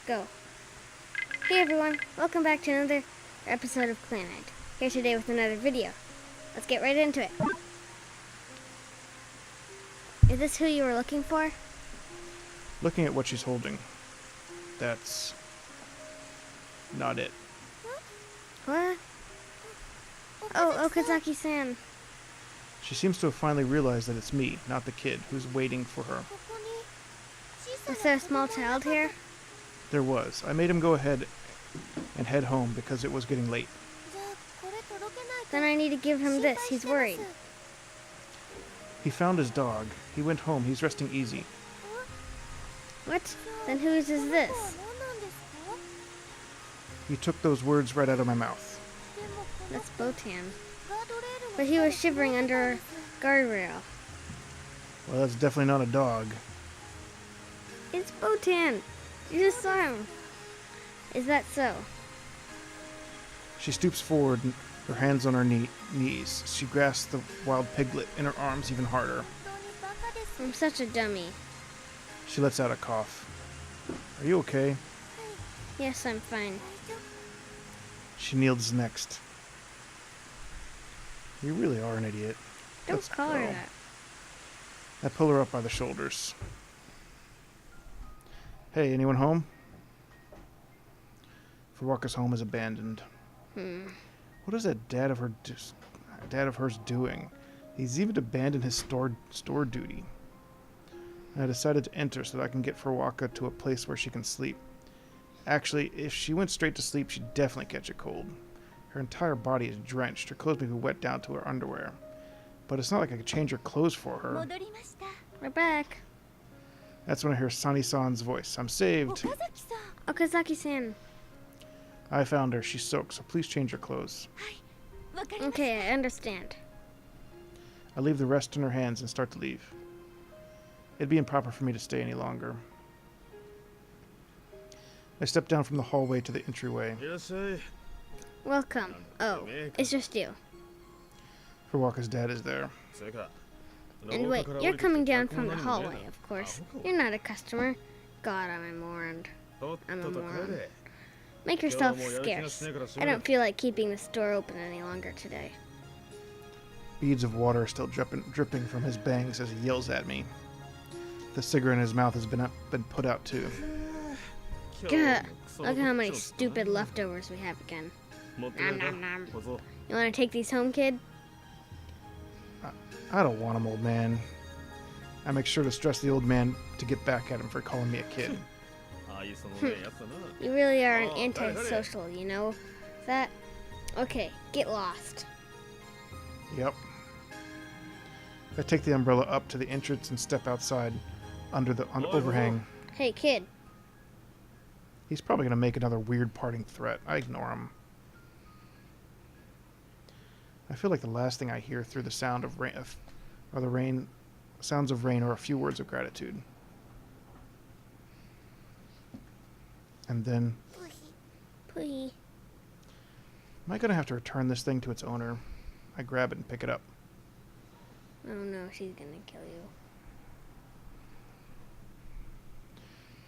Go. Hey everyone, welcome back to another episode of Clannad. Here today with another video. Let's get right into it. Is this who you were looking for? Looking at what she's holding, that's not it. What? Oh, Okazaki-san. She seems to have finally realized that it's me, not the kid, who's waiting for her. Is there a small child here? There was. I made him go ahead and head home because it was getting late. Then I need to give him this. He's worried. He found his dog. He went home. He's resting easy. What? Then whose is this? You took those words right out of my mouth. That's Botan. But he was shivering under a guardrail. Well, that's definitely not a dog. It's Botan. You just saw him. Is that so? She stoops forward, her hands on her knees. She grasps the wild piglet in her arms even harder. I'm such a dummy. She lets out a cough. Are you okay? Yes, I'm fine. She kneels next. You really are an idiot. Don't Let's call her go. that. I pull her up by the shoulders. Hey, anyone home? Furuka's home is abandoned. What is that dad of hers doing? He's even abandoned his store duty. I decided to enter so that I can get Furuka to a place where she can sleep. Actually, if she went straight to sleep, she'd definitely catch a cold. Her entire body is drenched. Her clothes may be wet down to her underwear. But it's not like I could change her clothes for her. We're back. That's when I hear Sani-san's voice. I'm saved. Okazaki-san. I found her. She's soaked, so please change her clothes. Okay, I understand. I leave the rest in her hands and start to leave. It'd be improper for me to stay any longer. I step down from the hallway to the entryway. Welcome. Oh, it's just you. Furuka's dad is there. And wait, you're coming down from the hallway, of course. You're not a customer. God, I'm a moron. I'm a moron. Make yourself scarce. I don't feel like keeping the store open any longer today. Beads of water are still dripping from his bangs as he yells at me. The cigarette in his mouth has been put out too. Gah, look at how many stupid leftovers we have again. Nom nom nom. You want to take these home, kid? I don't want him, old man. I make sure to stress the old man to get back at him for calling me a kid. You really are an antisocial, you know that? Okay, get lost. Yep. I take the umbrella up to the entrance and step outside under the overhang. Hey, kid. He's probably going to make another weird parting threat. I ignore him. I feel like the last thing I hear through the sound of rain, sounds of rain, or a few words of gratitude. And then, Please. am I going to have to return this thing to its owner? I grab it and pick it up. Oh no, she's gonna kill you.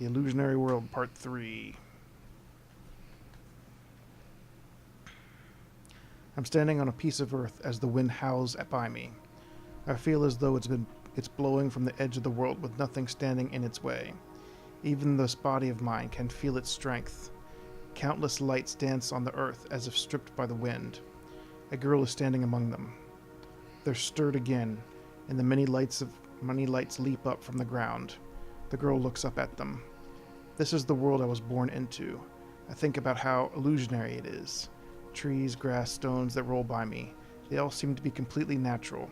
The Illusionary World, Part 3. I'm standing on a piece of earth as the wind howls by me. I feel as though it's blowing from the edge of the world with nothing standing in its way. Even this body of mine can feel its strength. Countless lights dance on the earth as if stripped by the wind. A girl is standing among them. They're stirred again, and the many lights leap up from the ground. The girl looks up at them. This is the world I was born into. I think about how illusionary it is. Trees, grass, stones that roll by me. They all seem to be completely natural.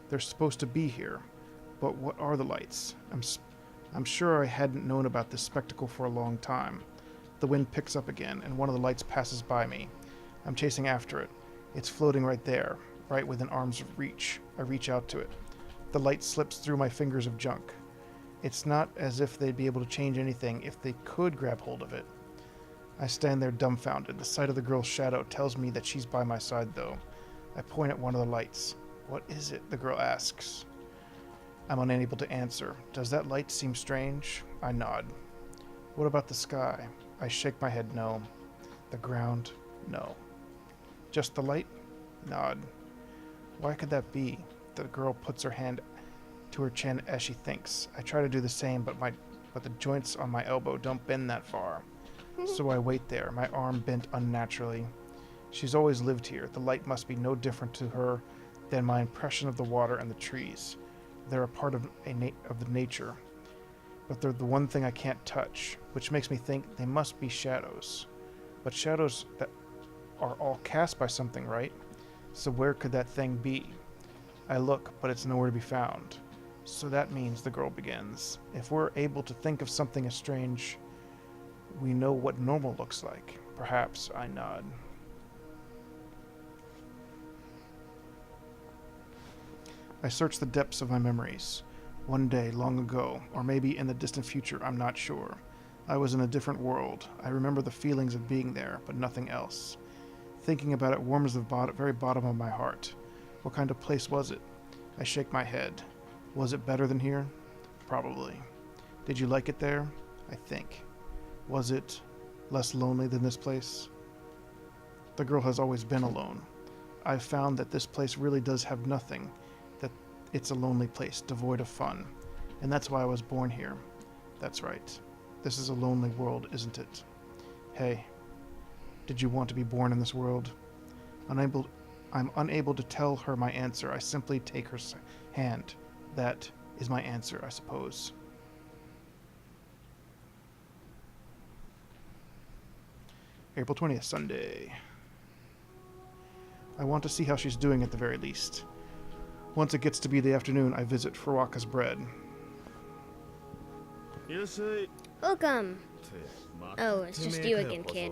They're supposed to be here. But what are the lights? I'm sure I hadn't known about this spectacle for a long time. The wind picks up again, and one of the lights passes by me. I'm chasing after it. It's floating right there, right within arm's reach. I reach out to it. The light slips through my fingers of junk. It's not as if they'd be able to change anything if they could grab hold of it. I stand there dumbfounded. The sight of the girl's shadow tells me that she's by my side, though. I point at one of the lights. What is it? The girl asks. I'm unable to answer. Does that light seem strange? I nod. What about the sky? I shake my head no. The ground? No. Just the light? Nod. Why could that be? The girl puts her hand to her chin as she thinks. I try to do the same, but the joints on my elbow don't bend that far. So I wait there, my arm bent unnaturally. She's always lived here. The light must be no different to her than my impression of the water and the trees. They're a part of the nature. But they're the one thing I can't touch, which makes me think they must be shadows. But shadows that are all cast by something, right? So where could that thing be? I look, but it's nowhere to be found. So that means, the girl begins, if we're able to think of something as strange, we know what normal looks like. Perhaps, I nod. I search the depths of my memories. One day, long ago, or maybe in the distant future, I'm not sure. I was in a different world. I remember the feelings of being there, but nothing else. Thinking about it warms the very bottom of my heart. What kind of place was it? I shake my head. Was it better than here? Probably. Did you like it there? I think. Was it less lonely than this place? The girl has always been alone. I've found that this place really does have nothing. That it's a lonely place, devoid of fun. And that's why I was born here. That's right. This is a lonely world, isn't it? Hey, did you want to be born in this world? I'm unable to tell her my answer. I simply take her hand. That is my answer, I suppose. April 20th, Sunday. I want to see how she's doing at the very least. Once it gets to be the afternoon, I visit Furuaka's bread. Welcome. Oh, it's just you again, kid.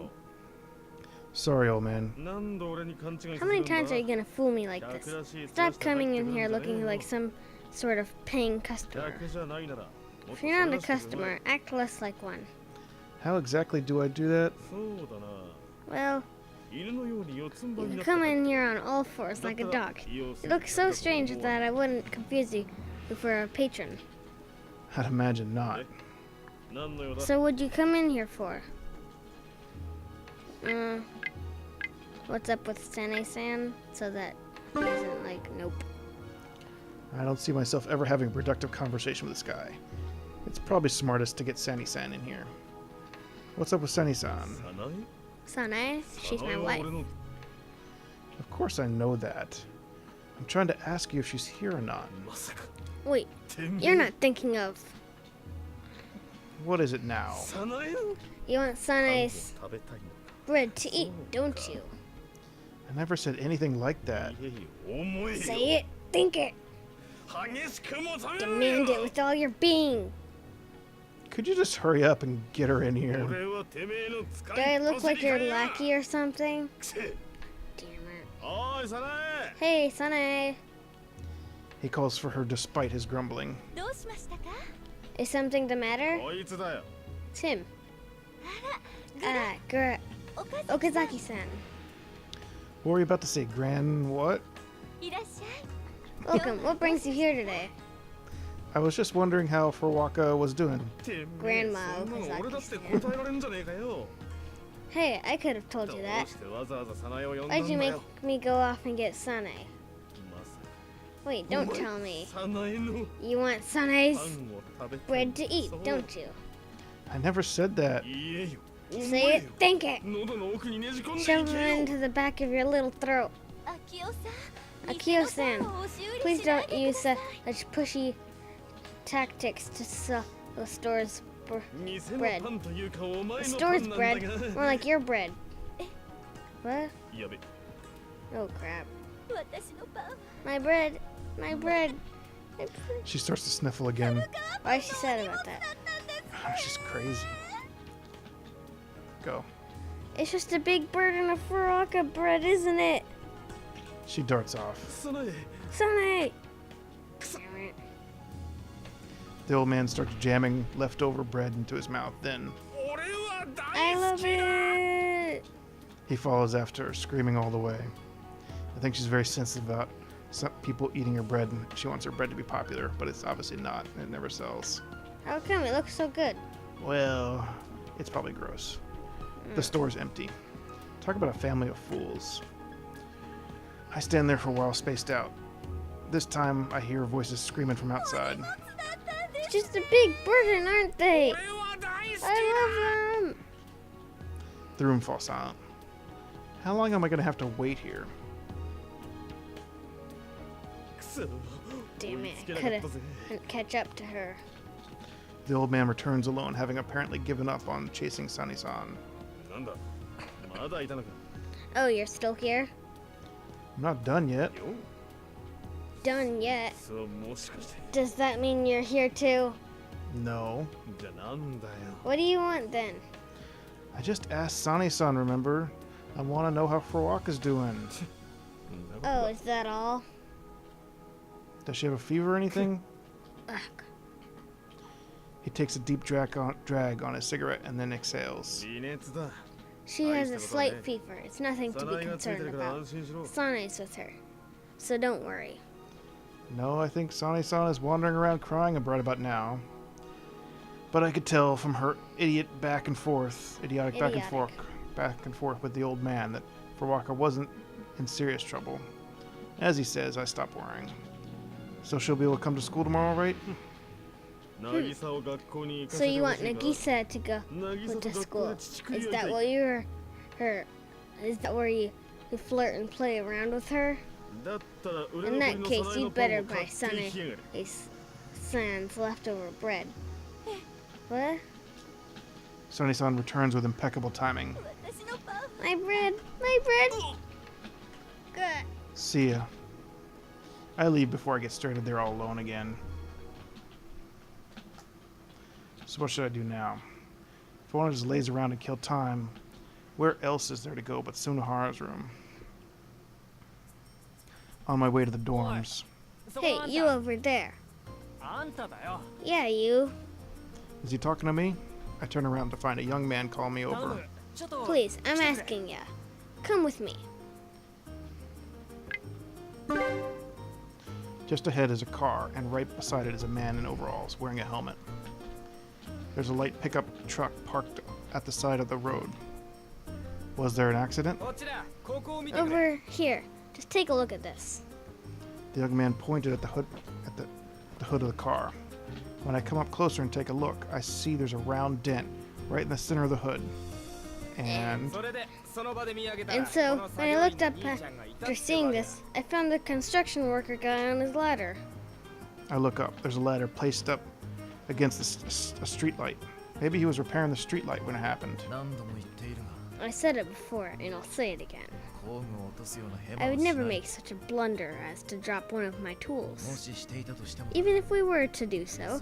Sorry, old man. How many times are you gonna fool me like this? Stop coming in here looking like some sort of paying customer. If you're not a customer, act less like one. How exactly do I do that? Well, you can come in here on all fours like a dog. You look so strange that I wouldn't confuse you for a patron. I'd imagine not. So what'd you come in here for? What's up with Sane-san? So that he isn't like, nope. I don't see myself ever having a productive conversation with this guy. It's probably smartest to get Sani-san in here. What's up with Sani-san? Sanae? She's my wife. Of course I know that. I'm trying to ask you if she's here or not. Wait, you're not thinking of... What is it now? You want Sanae's bread to eat, don't you? I never said anything like that. Say it, think it. Demand it with all your being. Could you just hurry up and get her in here? Do I look like your lackey or something? Damn it. Hey, Sanae. He calls for her despite his grumbling. Is something the matter? It's him. Okazaki-san. What were you about to say, Gran what? Welcome. What brings you here today? I was just wondering how Furuaka was doing. Grandma Okazaki-san. Hey, I could have told you that. Why'd you make me go off and get Sanae? Wait, don't tell me. You want Sanae's bread to eat, don't you? I never said that. Say it, think it. Shove it into the back of your little throat. Akio-san, please don't use such pushy tactics to sell the store's bread. The store's bread? More like your bread. What? Oh crap. My bread. My bread. She starts to sniffle again. Why is she sad about that? She's crazy. Go. It's just a big bird and a Furuaka bread, isn't it? She darts off. Sanae! Damn it. The old man starts jamming leftover bread into his mouth. Then, I love it! he follows after her, screaming all the way. I think she's very sensitive about some people eating her bread, and she wants her bread to be popular, but it's obviously not. It never sells. How come? It looks so good. Well, It's probably gross. The store's empty. Talk about a family of fools. I stand there for a while, spaced out. This time, I hear voices screaming from outside. It's just a big burden, aren't they? I love them. The room falls silent. How long am I going to have to wait here? Damn it, I couldn't catch up to her. The old man returns alone, having apparently given up on chasing Sunny-san. Oh, you're still here? I'm not done yet. Done yet? Does that mean you're here too? No. What do you want then? I just asked Sunny-san, remember? I want to know how Furuaka's doing. Oh, is that all? Does she have a fever or anything? Ugh. He takes a deep drag on his cigarette and then exhales. She has a slight fever. It's nothing to be concerned about. Sane's with her, so don't worry. No, I think Sunny-san is wandering around crying right about now. But I could tell from her idiotic back and forth with the old man that Furuaka wasn't in serious trouble. As he says, I stopped worrying. So she'll be able to come to school tomorrow, right? So you want Nagisa to go to school? Is that what you're her? Is that where you flirt and play around with her? In that case, you'd better buy Sunny-san's leftover bread. What? Sunny-san returns with impeccable timing. My bread! My bread! Good. See ya. I leave before I get started there all alone again. So what should I do now? If I want to just laze around and kill time, where else is there to go but Sunohara's room? On my way to the dorms. Hey, you over there. Yeah, you. Is he talking to me? I turn around to find a young man call me over. Please, I'm asking ya. Come with me. Just ahead is a car, and right beside it is a man in overalls wearing a helmet. There's a light pickup truck parked at the side of the road. Was there an accident? Over here. Just take a look at this. The young man pointed at the hood of the car. When I come up closer and take a look, I see there's a round dent right in the center of the hood. And so, when I looked up after seeing this, I found the construction worker guy on his ladder. I look up. There's a ladder placed up against a street light. Maybe he was repairing the street light when it happened. I said it before, and I'll say it again. I would never make such a blunder as to drop one of my tools. Even if we were to do so,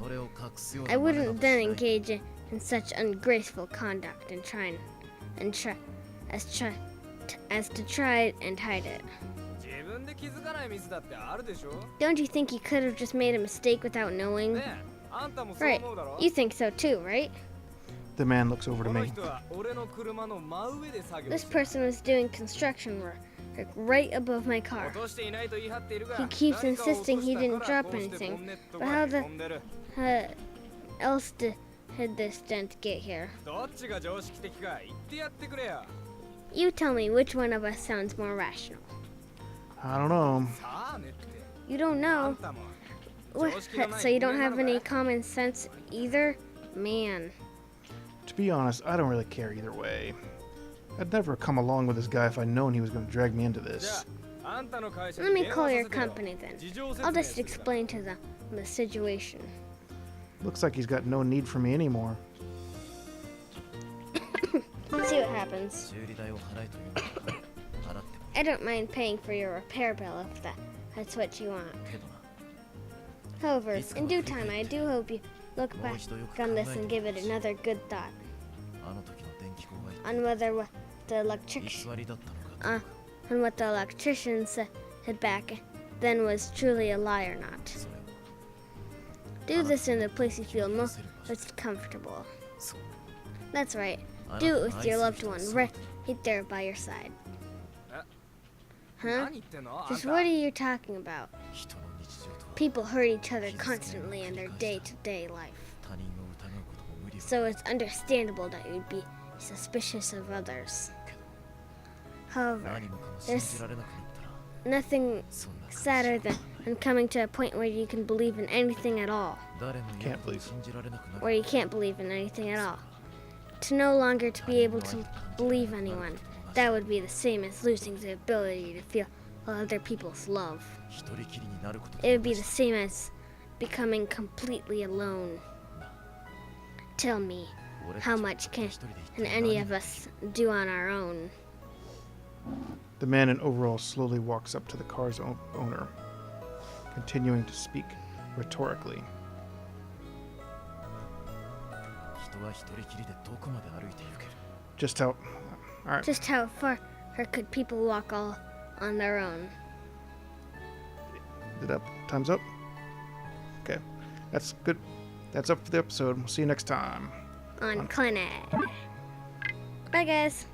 I wouldn't then engage in such ungraceful conduct and try to try and hide it. Don't you think you could have just made a mistake without knowing? Right, you think so too, right? The man looks over to me. This person was doing construction work right above my car. He keeps insisting he didn't drop anything, but how the else did this dent get here? You tell me which one of us sounds more rational. I don't know. You don't know? What? So you don't have any common sense either? Man. To be honest, I don't really care either way. I'd never come along with this guy if I'd known he was going to drag me into this. Let me call your company then. I'll just explain to them the situation. Looks like he's got no need for me anymore. See what happens. I don't mind paying for your repair bill if that's what you want. However, in due time, I do hope you look back on this and give it another good thought. On whether what the electrician said back then was truly a lie or not. Do this in the place you feel most comfortable. That's right. Do it with your loved one right there by your side. Huh? Just what are you talking about? People hurt each other constantly in their day-to-day life. so it's understandable that you'd be suspicious of others. However, there's nothing sadder than coming to a point where you can believe in anything at all. Can't believe. Where you can't believe in anything at all. To no longer to be able to believe anyone, that would be the same as losing the ability to feel other people's love. It would be the same as becoming completely alone. Tell me, how much can any of us do on our own? The man in overalls slowly walks up to the car's owner, continuing to speak rhetorically. Just how... Alright. Just how far could people walk all on their own? Is it up? Time's up? Okay. That's good. That's up for the episode. We'll see you next time. On Clannad. Bye, guys.